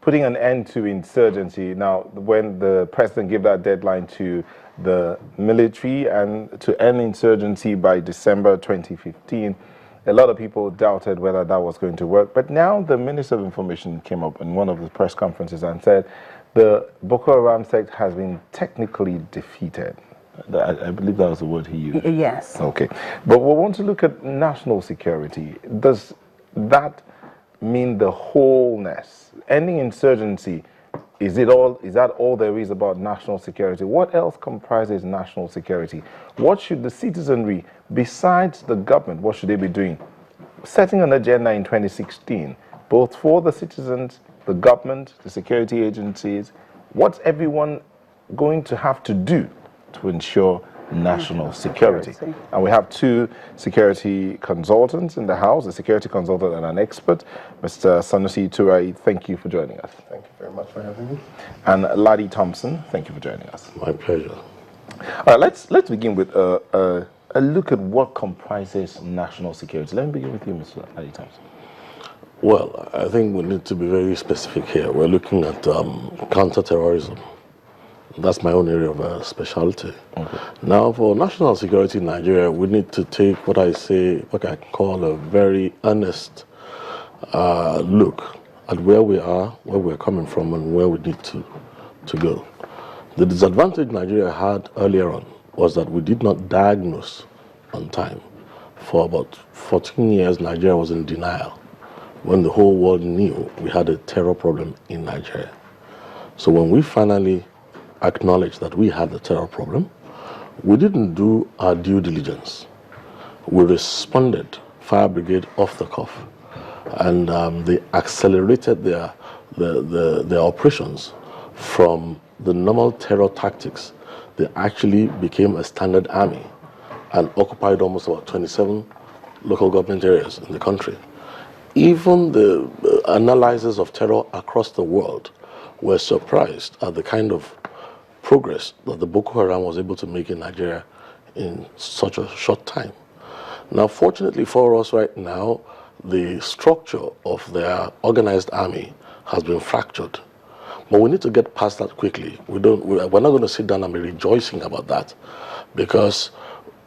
putting an end to insurgency. Now, when the president gave that deadline to the military and to end insurgency by December 2015, a lot of people doubted whether that was going to work. But now the Minister of Information came up in one of the press conferences and said the Boko Haram sect has been technically defeated. I believe that was the word he used. Yes. Okay. But we want to look at national security. Does that mean the wholeness? Ending insurgency, is that all there is about national security? What else comprises national security? What should the citizenry, besides the government, what should they be doing? Setting an agenda in 2016, both for the citizens, the government, the security agencies, what's everyone going to have to do to ensure national security? And we have two security consultants in the House, a security consultant and an expert. Mr. Sanusi Turai, thank you for joining us. Thank you very much for having me. And Laddie Thompson, thank you for joining us. My pleasure. All right, let's begin with a look at what comprises national security. Let me begin with you, Mr. Laddie Thompson. Well, I think we need to be very specific here. We're looking at counterterrorism. That's my own area of specialty. Okay. Now, for national security in Nigeria, we need to take what I call a very honest look at where we are, where we're coming from, and where we need to go. The disadvantage Nigeria had earlier on was that we did not diagnose on time. For about 14 years, Nigeria was in denial when the whole world knew we had a terror problem in Nigeria. So when we finally acknowledged that we had the terror problem, we didn't do our due diligence. We responded, fire brigade off the cuff, and they accelerated their operations from the normal terror tactics. They actually became a standard army and occupied almost about 27 local government areas in the country. Even the analyzers of terror across the world were surprised at the kind of progress that the Boko Haram was able to make in Nigeria in such a short time. Now, fortunately for us right now, the structure of their organized army has been fractured. But we need to get past that quickly. We're not going to sit down and be rejoicing about that, because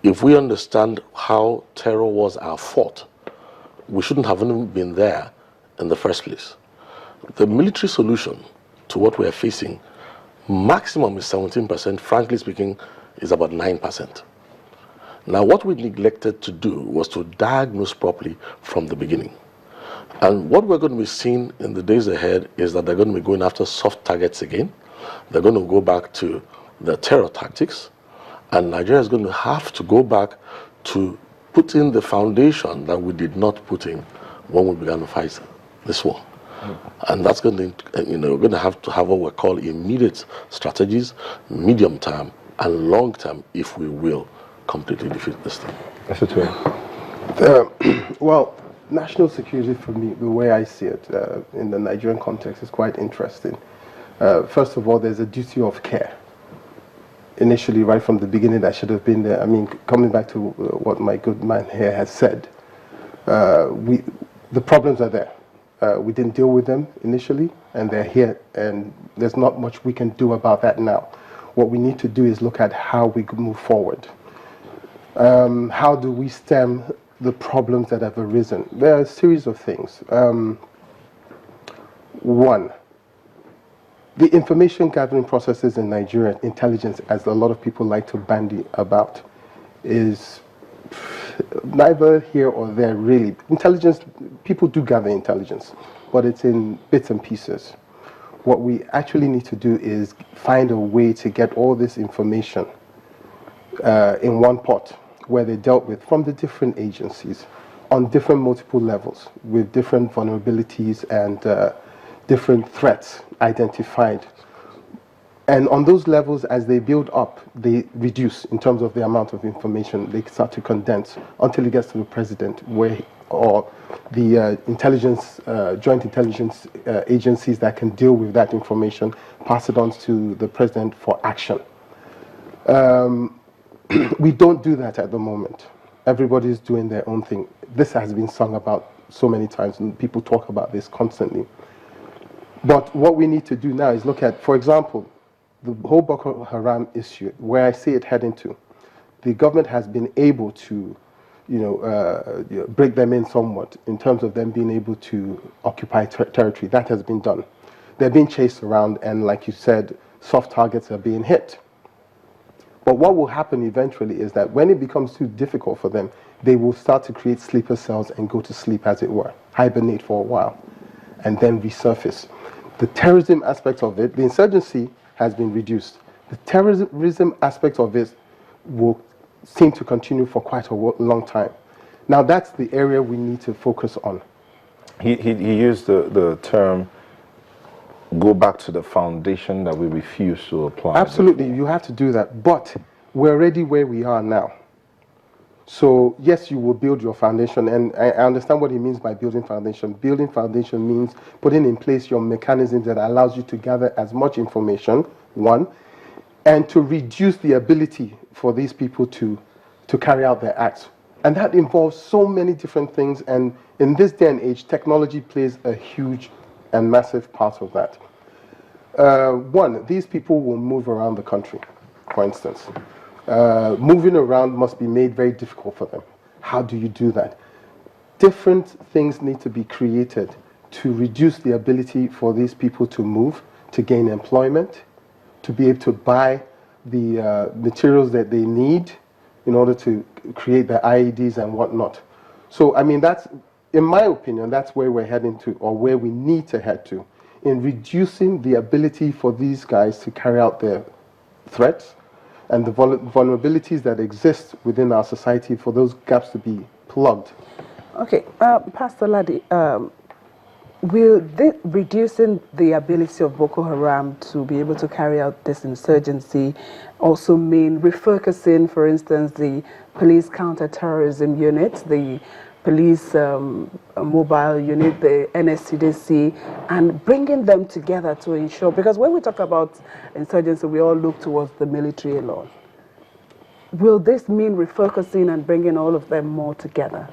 if we understand how terror was our fault, we shouldn't have even been there in the first place. The military solution to what we're facing, maximum is 17%, frankly speaking, is about 9%. Now, what we neglected to do was to diagnose properly from the beginning. And what we're going to be seeing in the days ahead is that they're going to be going after soft targets again. They're going to go back to the terror tactics. And Nigeria is going to have to go back to put in the foundation that we did not put in when we began to fight this war. And that's going to, we're going to have what we call immediate strategies, medium term and long term, if we will completely defeat this thing. That's it. Well, national security for me, the way I see it in the Nigerian context, is quite interesting. First of all, there's a duty of care. Initially, right from the beginning, that should have been there. I mean, coming back to what my good man here has said, the problems are there. We didn't deal with them initially, and they're here, and there's not much we can do about that now. What we need to do is look at how we can move forward. How do we stem the problems that have arisen? There are a series of things. One, the information gathering processes in Nigeria, intelligence, as a lot of people like to bandy about, is neither here or there, really. Intelligence, people do gather intelligence, but it's in bits and pieces. What we actually need to do is find a way to get all this information in one pot, where they dealt with from the different agencies on different multiple levels with different vulnerabilities and different threats identified. And on those levels, as they build up, they reduce in terms of the amount of information. They start to condense until it gets to the president, or the joint intelligence agencies that can deal with that information, pass it on to the president for action. We don't do that at the moment. Everybody's doing their own thing. This has been sung about so many times, and people talk about this constantly. But what we need to do now is look at, for example, the whole Boko Haram issue, where I see it heading to. The government has been able to, break them in somewhat in terms of them being able to occupy territory. That has been done. They're being chased around, and like you said, soft targets are being hit. But what will happen eventually is that when it becomes too difficult for them, they will start to create sleeper cells and go to sleep, as it were, hibernate for a while, and then resurface. The terrorism aspect of it, the insurgency has been reduced. The terrorism aspect of it will seem to continue for quite a long time. Now, that's the area we need to focus on. He used the term, go back to the foundation that we refuse to apply. Absolutely, you have to do that. But we're already where we are now. So, yes, you will build your foundation. And I understand what he means by building foundation. Building foundation means putting in place your mechanisms that allows you to gather as much information, one, and to reduce the ability for these people to carry out their acts. And that involves so many different things. And in this day and age, technology plays a huge and massive part of that. One, these people will move around the country, for instance. Moving around must be made very difficult for them. How do you do that? Different things need to be created to reduce the ability for these people to move, to gain employment, to be able to buy the materials that they need in order to create the IEDs and whatnot. So, I mean, that's, in my opinion, that's where we're heading to, or where we need to head to, in reducing the ability for these guys to carry out their threats and the vulnerabilities that exist within our society, for those gaps to be plugged. Okay, Pastor Ladi, will reducing the ability of Boko Haram to be able to carry out this insurgency also mean refocusing, for instance, the police counter-terrorism unit, the police mobile unit, the NSCDC, and bringing them together to ensure, because when we talk about insurgency, we all look towards the military alone. Will this mean refocusing and bringing all of them more together?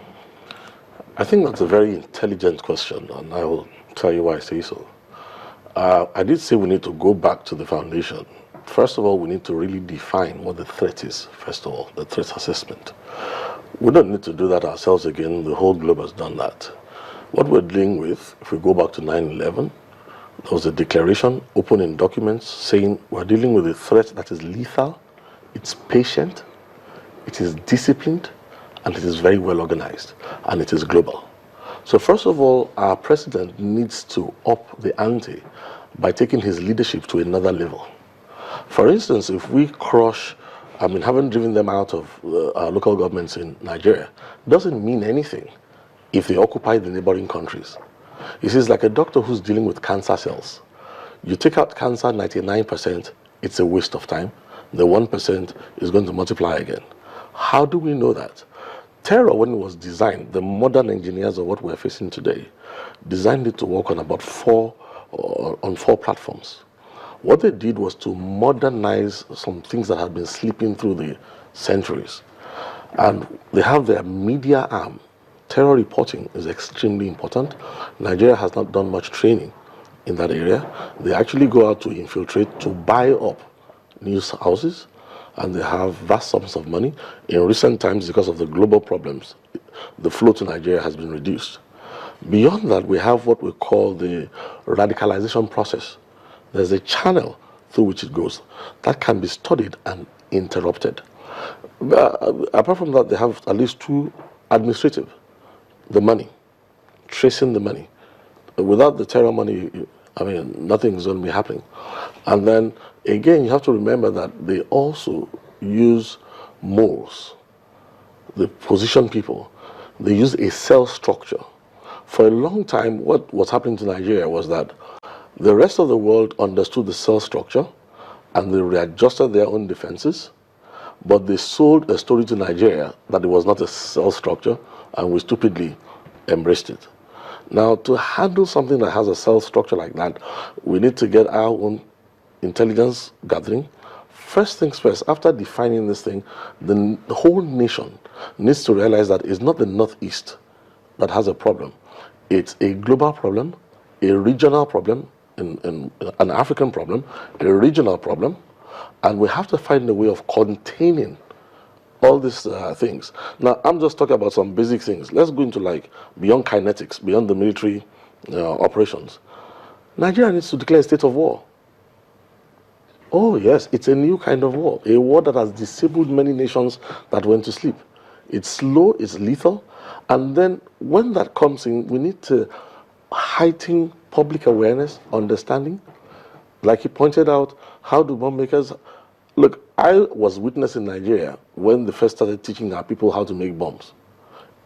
I think that's a very intelligent question, and I will tell you why I say so. I did say we need to go back to the foundation. First of all, we need to really define what the threat is, first of all, the threat assessment. We don't need to do that ourselves again. The whole globe has done that. What we're dealing with, if we go back to 9/11, there was a declaration open in documents saying we're dealing with a threat that is lethal, it's patient, it is disciplined, and it is very well organized, and it is global. So first of all, our president needs to up the ante by taking his leadership to another level. For instance, if we crush, having driven them out of our local governments in Nigeria, doesn't mean anything if they occupy the neighboring countries. It is like a doctor who's dealing with cancer cells. You take out cancer 99%, it's a waste of time. The 1% is going to multiply again. How do we know that? Terror, when it was designed, the modern engineers of what we're facing today, designed it to work on about four platforms. What they did was to modernize some things that had been slipping through the centuries. And they have their media arm. Terror reporting is extremely important. Nigeria has not done much training in that area. They actually go out to infiltrate, to buy up news houses, and they have vast sums of money. In recent times, because of the global problems, the flow to Nigeria has been reduced. Beyond that, we have what we call the radicalization process. There's a channel through which it goes that can be studied and interrupted. Apart from that, they have at least two: administrative, the money, tracing the money. Without the terror money, nothing is going to be happening. And then, again, you have to remember that they also use moles. They position people. They use a cell structure. For a long time, what was happening to Nigeria was that the rest of the world understood the cell structure and they readjusted their own defenses, but they sold a story to Nigeria that it was not a cell structure, and we stupidly embraced it. Now, to handle something that has a cell structure like that, we need to get our own intelligence gathering. First things first, after defining this thing, the whole nation needs to realize that it's not the Northeast that has a problem. It's a global problem, a regional problem, an African problem, a regional problem, and we have to find a way of containing all these things. Now, I'm just talking about some basic things. Let's go into like beyond kinetics, beyond the military operations. Nigeria needs to declare a state of war. Oh yes, it's a new kind of war, a war that has disabled many nations that went to sleep. It's slow, it's lethal, and then when that comes in, we need to heighten public awareness, understanding. Like he pointed out, how do bomb makers... Look, I was witness in Nigeria when they first started teaching our people how to make bombs.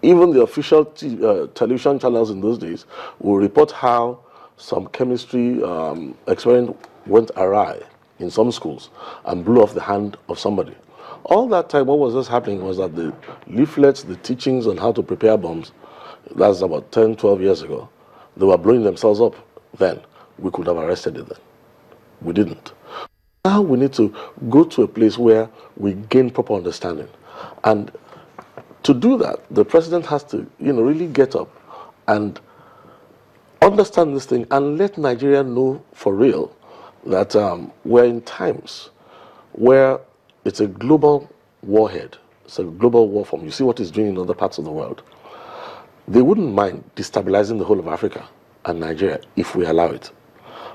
Even the official television channels in those days will report how some chemistry experiment went awry in some schools and blew off the hand of somebody. All that time, what was just happening was that the leaflets, the teachings on how to prepare bombs, that's about 10, 12 years ago, they were blowing themselves up then. We could have arrested it then. We didn't. Now we need to go to a place where we gain proper understanding. And to do that, the president has to, really get up and understand this thing and let Nigeria know for real that we're in times where it's a global warhead. It's a global war form. You see what it's doing in other parts of the world. They wouldn't mind destabilizing the whole of Africa and Nigeria if we allow it.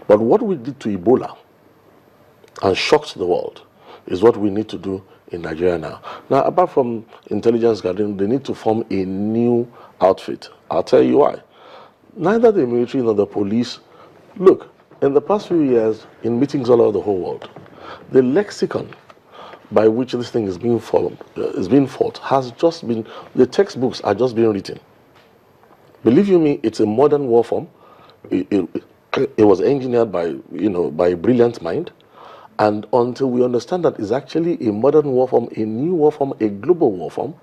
But what we did to Ebola and shocked the world is what we need to do in Nigeria now. Now, apart from intelligence gathering, they need to form a new outfit. I'll tell you why. Neither the military nor the police... Look, in the past few years, in meetings all over the whole world, the lexicon by which this thing is being fought has just been... The textbooks are just being written. Believe you me, it's a modern war form. It was engineered by a brilliant mind. And until we understand that it's actually a modern war form, a new war form, a global war form,